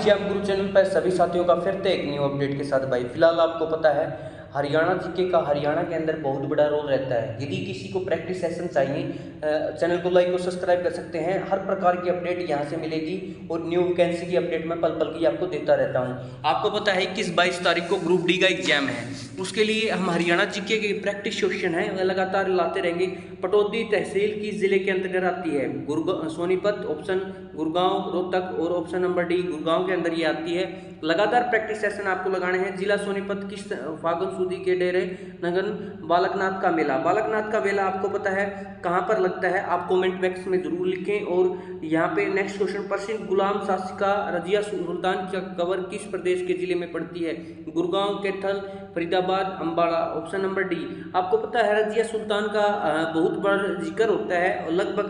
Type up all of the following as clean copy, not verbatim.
Exam गुरु channel पर सभी साथियों का फिर से एक न्यू अपडेट के साथ भाई। फिलहाल आपको पता है हरियाणा जीके का हरियाणा के अंदर बहुत बड़ा रोल रहता है। यदि किसी को प्रैक्टिस सेशन चाहिए चैनल को लाइक और सब्सक्राइब कर सकते हैं। हर प्रकार की अपडेट यहाँ से मिलेगी और न्यू वैकेंसी की अपडेट मैं पल पल की आपको देता रहता हूँ। आपको पता है 21-22 तारीख को ग्रुप डी का एग्जाम है, उसके लिए हम हरियाणा जीके के प्रैक्टिस क्वेश्चन है लगातार लाते रहेंगे। पटौदी तहसील किस जिले के अंतर्गत आती है? सोनीपत, ऑप्शन गुड़गांव, रोहतक और ऑप्शन नंबर डी गुड़गांव के अंदर ये आती है। लगातार प्रैक्टिस सेशन आपको लगाने हैं। जिला सोनीपत किस फागुन सूदी के डेरे नगन बालकनाथ का मेला? बालकनाथ का मेला आपको पता है कहाँ पर लगता है? आप कमेंट बॉक्स में जरूर लिखें। और यहाँ पे नेक्स्ट क्वेश्चन, प्रसिद्ध गुलाम शासिका रजिया सुल्तान का कबर किस प्रदेश के जिले में पड़ती है? Gurgaon, Kaithal, Faridabad, Ambala. Option number D. आपको पता है रजिया सुल्तान का बहुत बड़ा जिक्र होता है और लगभग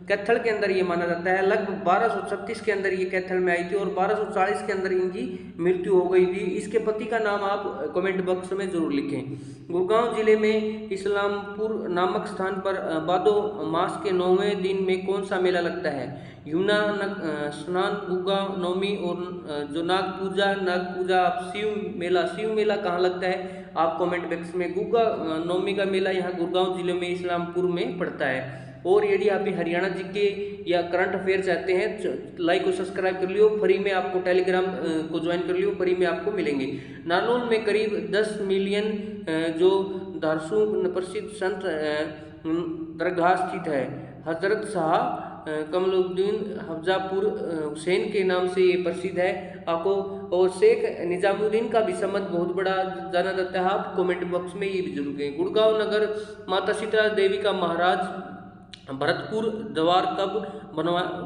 कैथल के अंदर ये माना जाता है। लगभग 1236 के अंदर ये कैथल में आई थी और 1240 के अंदर इनकी मृत्यु हो गई थी। इसके पति का नाम आप कमेंट बॉक्स में जरूर लिखें। गुड़गांव जिले में इस्लामपुर नामक स्थान पर भादो मास के 9वें दिन में कौन सा मेला लगता है? यमुना स्नान, गुगा नवमी और जो नाग पूजा शिव मेला कहाँ लगता है? आप कमेंट बॉक्स में। गुगा नवमी का मेला यहाँ गुड़गांव जिले में इस्लामपुर में पड़ता है। और यदि आप भी हरियाणा जीके या करंट अफेयर चाहते हैं लाइक और सब्सक्राइब कर लियो। फ्री में आपको टेलीग्राम को ज्वाइन कर लियो, फ्री में आपको मिलेंगे। नारनौल में करीब 10 मिलियन जो दारसू प्रसिद्ध संत दरगाह स्थित है। हजरत शाह कमलुद्दीन हफ्जापुर हुसैन के नाम से ये प्रसिद्ध है आपको। और शेख निजामुद्दीन का भी संबंध बहुत बड़ा जाना जाता है। आप कमेंट बॉक्स में ये भी जरूर करें। गुड़गांव नगर माता शीतला देवी का महाराज भरतपुर द्वार कब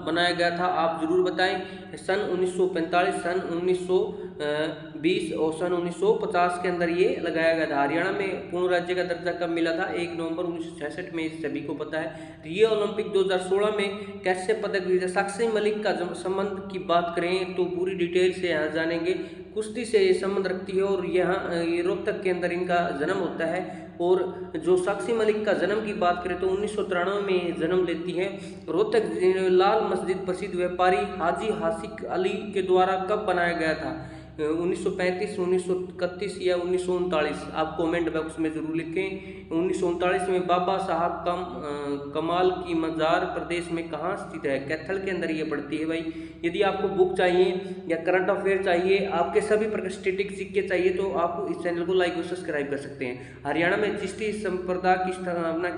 बनाया गया था? आप जरूर बताएं। सन 1945, सन 1920 और सन 1950 के अंदर ये लगाया गया था। हरियाणा में पूर्ण राज्य का दर्जा कब मिला था? 1 नवंबर 1966 में, सभी को पता है। रियो ओलंपिक 2016 में कैसे पदक जीता? साक्षी मलिक का संबंध की बात करें तो पूरी डिटेल से यहाँ जानेंगे। कुश्ती से ये संबंध रखती है और यहाँ ये रोहतक के अंदर इनका जन्म होता है। और जो साक्षी मलिक का जन्म की बात करें तो 1993 में जन्म लेती है। रोहतक लाल मस्जिद प्रसिद्ध व्यापारी हाजी हासिक अली के द्वारा कब बनाया गया था? 1935, 1931 या 1939? आप कमेंट बॉक्स में जरूर लिखें। 1939 में बाबा साहब कमाल की मजार प्रदेश में कहाँ स्थित है? कैथल के अंदर ये पड़ती है भाई। यदि आपको बुक चाहिए या करंट अफेयर चाहिए, आपके सभी प्रकार स्टैटिस्टिक्स सीख के चाहिए तो आप इस चैनल को लाइक और सब्सक्राइब कर सकते हैं। हरियाणा में चिश्ती संप्रदाय की स्थापना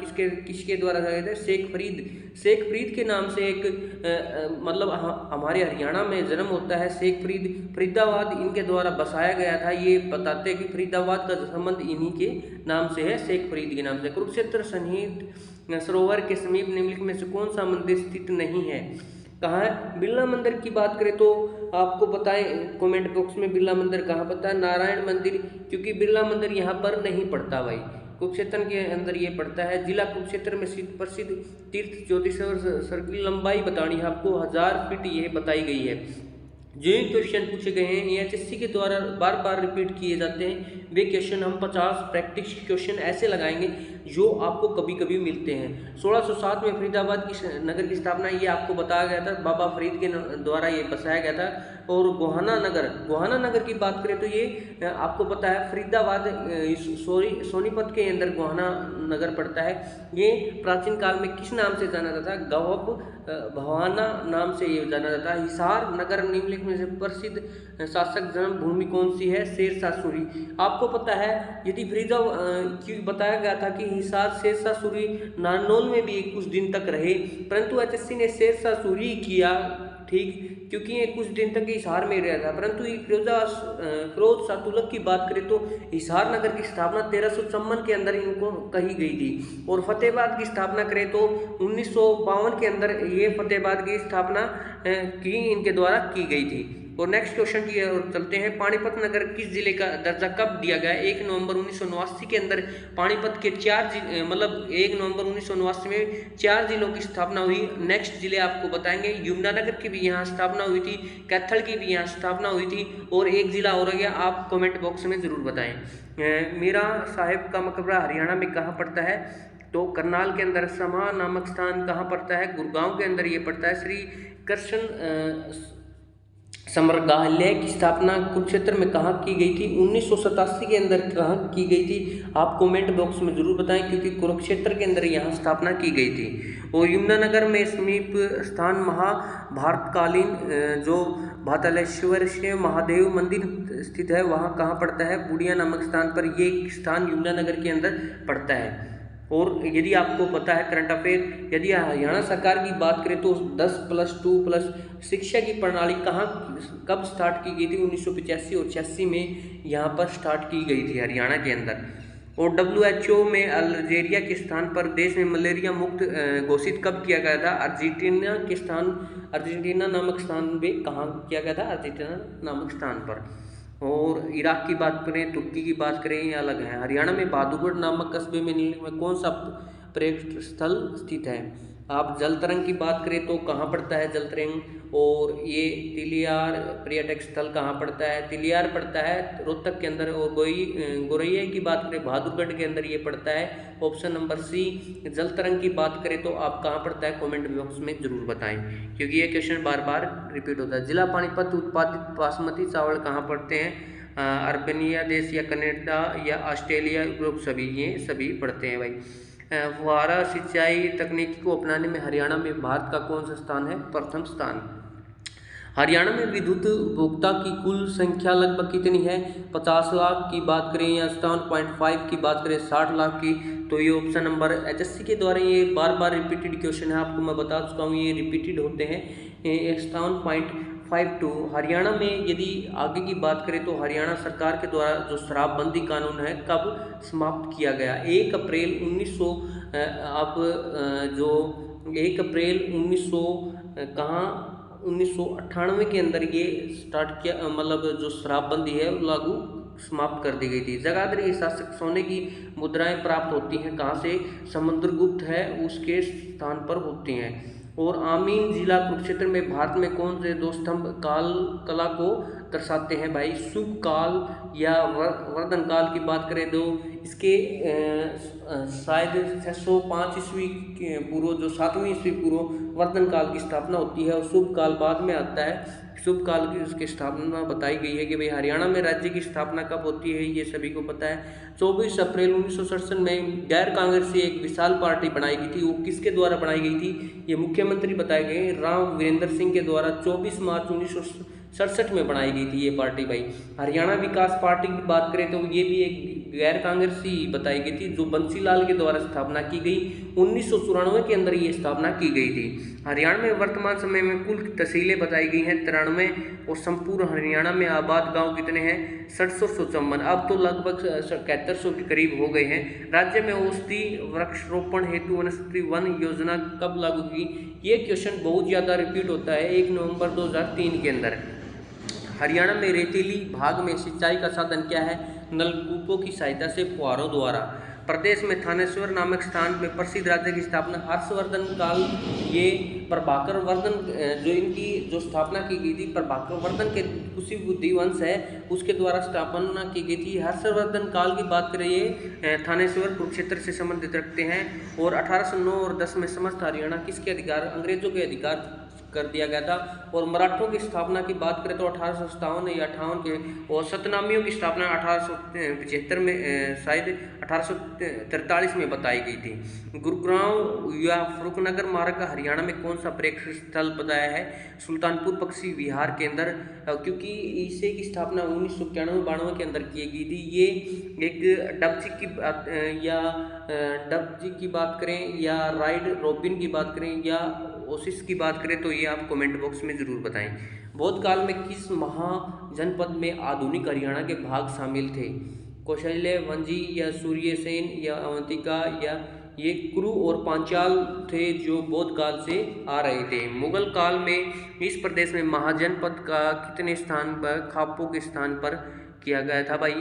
किसके द्वारा किया गया? शेख फरीद के नाम से एक मतलब हमारे हरियाणा में जन्म होता है शेख फरीदाबाद इनके द्वारा बसाया गया था। ये बताते हैं कि फरीदाबाद का संबंध इन्हीं के नाम से है, शेख फरीद के नाम से। कुरुक्षेत्र सन्निहित सरोवर के समीप निम्नलिखित में से कौन सा मंदिर स्थित नहीं है? कहाँ है? बिरला मंदिर की बात करें तो आपको बताएं कमेंट बॉक्स में बिरला मंदिर कहाँ पड़ता है? नारायण मंदिर, क्योंकि बिरला मंदिर यहाँ पर नहीं पड़ता भाई, कुरुक्षेत्र के अंदर ये पड़ता है। जिला कुरुक्षेत्र में प्रसिद्ध तीर्थ ज्योतिषेश्वर की लंबाई बतानी है आपको, 1000 फीट ये बताई गई है। जो क्वेश्चन पूछे गए हैं ये एचएससी के द्वारा बार बार रिपीट किए जाते हैं, वे क्वेश्चन हम 50 प्रैक्टिस क्वेश्चन ऐसे लगाएंगे जो आपको कभी कभी मिलते हैं। 1607 में फरीदाबाद की नगर की स्थापना ये आपको बताया गया था, बाबा फरीद के द्वारा ये बसाया गया था। और गोहाना नगर की बात करें तो ये आपको पता है फरीदाबाद सोनीपत के अंदर गोहाना नगर पड़ता है। ये प्राचीन काल में किस नाम से जाना जाता है? गवब भवाना नाम से ये जाना जाता है। हिसार नगर निम्नलिखित में से प्रसिद्ध शासक जन्मभूमि कौन सी है? शेरशाह सूरी। आपको पता है यदि फरीदाबाद बताया गया था कि हिसार शेरशाह सूरी नारनौल में भी कुछ दिन तक रहे, परंतु एचएससी ने शेरशाह सूरी किया, ठीक, क्योंकि ये कुछ दिन तक हिसार में रहा था। परंतु फिरोज शाह तुगलक की बात करें तो हिसार नगर की स्थापना 1354 के अंदर इनको कही गई थी। और फतेहाबाद की स्थापना करें तो 1952 के अंदर ये फतेहाबाद की स्थापना की इनके द्वारा की गई थी। और नेक्स्ट क्वेश्चन की ओर चलते हैं। पानीपत नगर किस जिले का दर्जा कब दिया गया? 1 नवंबर 1989 के अंदर पानीपत के 1 नवंबर 1989 में 4 जिलों की स्थापना हुई। नेक्स्ट जिले आपको बताएंगे। यमुनानगर की भी यहाँ स्थापना हुई थी, कैथल की भी यहाँ स्थापना हुई थी और एक जिला और गया, आप कमेंट बॉक्स में जरूर बताएं। मीरा साहिब का मकबरा हरियाणा में कहाँ पड़ता है? तो करनाल के अंदर। समा नामक स्थान कहाँ पड़ता है? गुड़गांव के अंदर ये पड़ता है। श्री कृष्ण संग्रहालय की स्थापना कुरुक्षेत्र में कहाँ की गई थी? 1987 के अंदर कहाँ की गई थी? आप कमेंट बॉक्स में जरूर बताएं, क्योंकि कुरुक्षेत्र के अंदर यहाँ स्थापना की गई थी। और यमुनानगर में समीप स्थान महाभारतकालीन जो भातलेश्वर से महादेव मंदिर स्थित है, वहाँ कहाँ पड़ता है? बूडिया नामक स्थान पर। ये स्थान यमुनानगर के अंदर पड़ता है। और यदि आपको पता है करंट अफेयर, यदि हरियाणा सरकार की बात करें तो 10+2+ शिक्षा की प्रणाली कहाँ कब स्टार्ट की गई थी? 1985 और 86 में यहाँ पर स्टार्ट की गई थी हरियाणा के अंदर। और WHO में अल्जीरिया के स्थान पर देश में मलेरिया मुक्त घोषित कब किया गया था? अर्जेंटीना नामक स्थान में कहाँ किया गया था? अर्जेंटीना नामक स्थान पर। और इराक की बात करें, तुर्की की बात करें, ये अलग है। हरियाणा में बहादुरगढ़ नामक कस्बे में कौन सा पर्यटन स्थल स्थित है? आप जल तरंग की बात करें तो कहाँ पड़ता है जल तरंग? और ये तिलियार पर्यटक स्थल कहाँ पड़ता है? तिलियार पड़ता है रोहतक के अंदर। और गोरैया की बात करें बहादुरगढ़ के अंदर ये पड़ता है। Option number C. जल तरंग की बात करें तो आप कहाँ पड़ता है? कमेंट बॉक्स में जरूर बताएं, क्योंकि ये क्वेश्चन बार बार रिपीट होता है। जिला पानीपत उत्पादित बासमती चावल कहाँ पड़ते हैं? अर्मेनिया देश या कनाडा या ऑस्ट्रेलिया, यूरोप, सभी पड़ते हैं भाई। फुहारा सिंचाई तकनीकी को अपनाने में हरियाणा में भारत का कौन सा स्थान है? प्रथम स्थान। हरियाणा में विद्युत उपभोक्ता की कुल संख्या लगभग कितनी है? 50 लाख की बात करें या 57.5 की बात करें, 60 लाख की, तो ये ऑप्शन नंबर HSC के द्वारा ये बार बार रिपीटेड क्वेश्चन है, आपको मैं बता चुका हूँ, ये रिपीटेड होते हैं। 57.52। हरियाणा में यदि आगे की बात करें तो हरियाणा सरकार के द्वारा जो शराबबंदी कानून है कब समाप्त किया गया? 1 अप्रैल 1900 1 अप्रैल 1998 के अंदर ये स्टार्ट किया, मतलब जो शराबबंदी है लागू समाप्त कर दी गई थी। जगाधरी शासक सोने की मुद्राएं प्राप्त होती हैं कहाँ से? समुद्रगुप्त है उसके स्थान पर होती हैं। और आमीन जिला कुरुक्षेत्र में भारत में कौन से 2 स्तंभ कला को दर्शाते हैं भाई? शुभ काल या वर्धन काल की बात करें तो इसके शायद 605 ईस्वी पूर्व, जो 7वीं ईस्वी पूर्व वर्धन काल की स्थापना होती है, और शुभ काल बाद में आता है। शुभ काल की उसकी स्थापना बताई गई है कि भाई हरियाणा में राज्य की स्थापना कब होती है, ये सभी को पता है। 24 अप्रैल 1967 में गैर कांग्रेसी एक विशाल पार्टी बनाई गई थी, वो किसके द्वारा बनाई गई थी? ये मुख्यमंत्री बताए गए राव वीरेंद्र सिंह के द्वारा 24 मार्च 1967 में बनाई गई थी ये पार्टी भाई। हरियाणा विकास पार्टी की बात करें तो ये भी एक गैर कांग्रेसी बताई गई थी, जो बंसीलाल के द्वारा स्थापना की गई। 1994 के अंदर ये स्थापना की गई थी। हरियाणा में वर्तमान समय में कुल तहसीलें बताई गई हैं 93, और संपूर्ण हरियाणा में आबाद गांव कितने हैं? 754। अब तो लगभग 7100 के करीब हो गए हैं। राज्य में औषधि वृक्षारोपण हेतु वनस्पति वन योजना कब लागू की? ये क्वेश्चन बहुत ज़्यादा रिपीट होता है। 1 नवंबर 2003 के अंदर। हरियाणा में रेतीली भाग में सिंचाई का साधन क्या है? नलकूपों की सहायता से, फुहारों द्वारा। प्रदेश में थानेश्वर नामक स्थान में प्रसिद्ध राज्य की स्थापना हर्षवर्धन काल, ये प्रभाकर वर्धन जो स्थापना की गई थी, प्रभाकर वर्धन के उसी बुद्धि वंश है उसके द्वारा स्थापना की गई थी। हर्षवर्धन काल की बात करें, ये थानेश्वर कुरुक्षेत्र से संबंधित रखते हैं। और 1809 और 10 में समस्त हरियाणा किसके अधिकार? अंग्रेजों के अधिकार कर दिया गया था। और मराठों की स्थापना की बात करें तो 1857 या 58 के, और सतनामियों की स्थापना 1875 में, शायद 1843 में बताई गई थी। गुरुग्राम या फरुखनगर मार्ग का हरियाणा में कौन सा पर्यटन स्थल बताया है? सुल्तानपुर पक्षी विहार के अंदर, क्योंकि इसे की स्थापना 1991-92 के अंदर की गई थी। ये एक डबजी की बात करें या राइड रॉबिन की बात करें या ओसिस की बात करें तो ये आप कमेंट बॉक्स में ज़रूर बताएं। बौद्ध काल में किस महाजनपद में आधुनिक हरियाणा के भाग शामिल थे? कौशल्य, वंजी या सूर्यसेन या अवंतिका, या ये कुरु और पांचाल थे जो बौद्ध काल से आ रहे थे। मुगल काल में इस प्रदेश में महाजनपद का कितने स्थान पर, खापों के स्थान पर किया गया था भाई?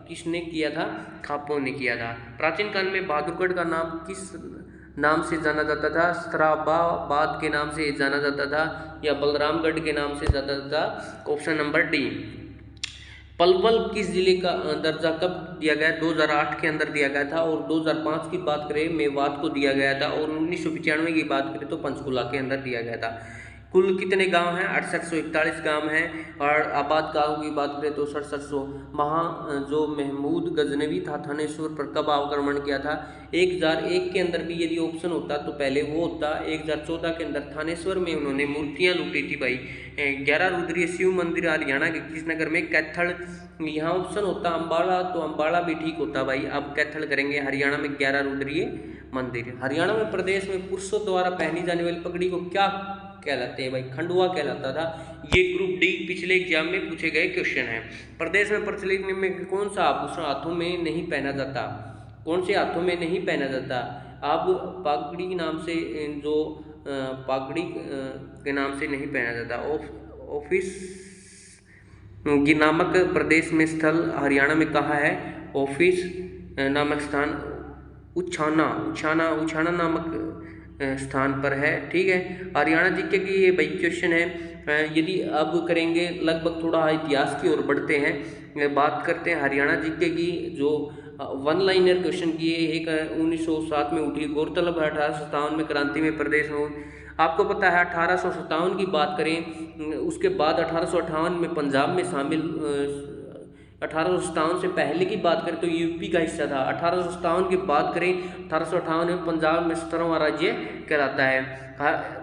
किसने किया था? खापों ने किया था। प्राचीन काल में बहादुरगढ़ का नाम किस नाम से जाना जाता था? सराबाबाद के नाम से जाना जाता था या बलरामगढ़ के नाम से जाता था? Option number D. पलवल किस जिले का दर्जा कब दिया गया? 2008 के अंदर दिया गया था। और 2005 की बात करें मेवात को दिया गया था। और 1995 की बात करें तो पंचकुला के अंदर दिया गया था। कुल कितने गांव हैं? 6841 गांव हैं। और आबाद गांव की बात करें तो 6700। वहाँ जो महमूद गजनवी था थानेश्वर पर कब आक्रमण किया था? 1001 के अंदर भी यदि ऑप्शन होता तो पहले वो होता। 1014 के अंदर थानेश्वर में उन्होंने मूर्तियाँ लूटी थी भाई। 11 रुद्रीय शिव मंदिर हरियाणा के किस नगर में? कैथल। यहाँ ऑप्शन होता अम्बाला, तो अम्बाला भी ठीक होता भाई। अब कैथल करेंगे। हरियाणा में 11 रुद्रीय मंदिर। हरियाणा में प्रदेश में पुरुषों द्वारा पहनी जाने वाली पगड़ी को क्या कहलाते हैं भाई? खंडुआ कहलाता था। ये ग्रुप डी पिछले एग्जाम में पूछे गए क्वेश्चन है। प्रदेश में प्रचलित में कौन सा आभूषण हाथों में नहीं पहना जाता? कौन से हाथों में नहीं पहना जाता? अब पगड़ी नाम से जो पगड़ी के नाम से नहीं पहना जाता। ऑफिस नामक प्रदेश में स्थल हरियाणा में कहाँ है? ऑफिस नामक स्थान उछाना नामक स्थान पर है। ठीक है। हरियाणा जीके की ये भाई क्वेश्चन है। यदि अब करेंगे लगभग थोड़ा इतिहास की ओर बढ़ते हैं, बात करते हैं हरियाणा जीके की। जो वन लाइनर क्वेश्चन की एक 1907 में उठी। गौरतलब है 1857 में क्रांति में प्रदेश में, आपको पता है 1857 की बात करें, उसके बाद 1858 में पंजाब में शामिल। 1857 से पहले की बात करें तो यूपी का हिस्सा था। 1857 की बात करें 1858 में पंजाब में 17वां राज्य कहलाता है।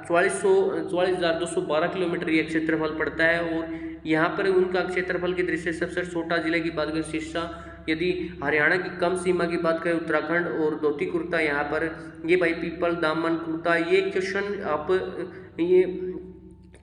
44,212 किलोमीटर ये क्षेत्रफल पड़ता है। और यहाँ पर उनका क्षेत्रफल की दृष्टि से सबसे छोटा जिले की बात करें सिरसा। यदि हरियाणा की कम सीमा की बात करें उत्तराखंड और धोती कुर्ता यहाँ पर। ये भाई पीपल दामन कुर्ता। ये क्वेश्चन आप ये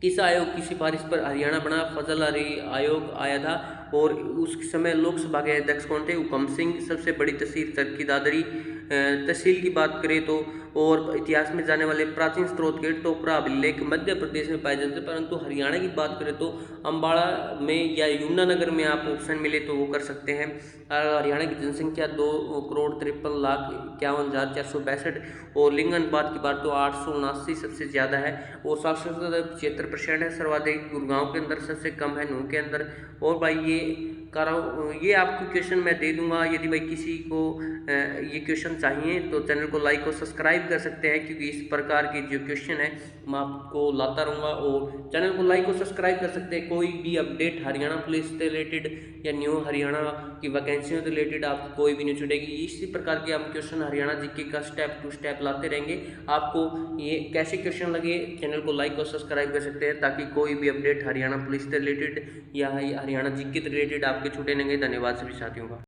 किस आयोग की सिफारिश पर हरियाणा बना? फजल अली आयोग आया था। और उस समय लोकसभा के अध्यक्ष कौन थे? हुकम सिंह। सबसे बड़ी तहसील चरखी दादरी। तहसील की बात करें तो और इतिहास में जाने वाले प्राचीन स्रोत के टोपरा अभिलेख मध्य प्रदेश में पाए जाते हैं। परंतु हरियाणा की बात करें तो अम्बाड़ा में या यमुनानगर में आप ऑप्शन मिले तो वो कर सकते हैं। हरियाणा की जनसंख्या 2,53,51,462। और लिंग अनुपात की बात तो 879 सबसे ज़्यादा है। और साक्षरता दर 75% है। सर्वाधिक गुड़गांव के अंदर, सबसे कम है नूंह के अंदर। और भाई ये आपको क्वेश्चन मैं दे दूंगा। यदि भाई किसी को ये क्वेश्चन चाहिए तो चैनल को लाइक और सब्सक्राइब कर सकते हैं, क्योंकि इस प्रकार के जो क्वेश्चन है मैं आपको लाता रहूँगा। और चैनल को लाइक और सब्सक्राइब कर सकते हैं। कोई भी अपडेट हरियाणा पुलिस से रिलेटेड या न्यू हरियाणा की वैकेंसियों से रिलेटेड आपको कोई भी नहीं छूटेगी। इसी प्रकार के हम क्वेश्चन हरियाणा जीके का स्टेप टू स्टेप लाते रहेंगे। आपको ये कैसे क्वेश्चन लगे चैनल को लाइक और सब्सक्राइब कर सकते हैं, ताकि कोई भी अपडेट हरियाणा पुलिस से रिलेटेड या हरियाणा जीके से रिलेटेड आपके छूटे नहीं। धन्यवाद सभी साथियों का।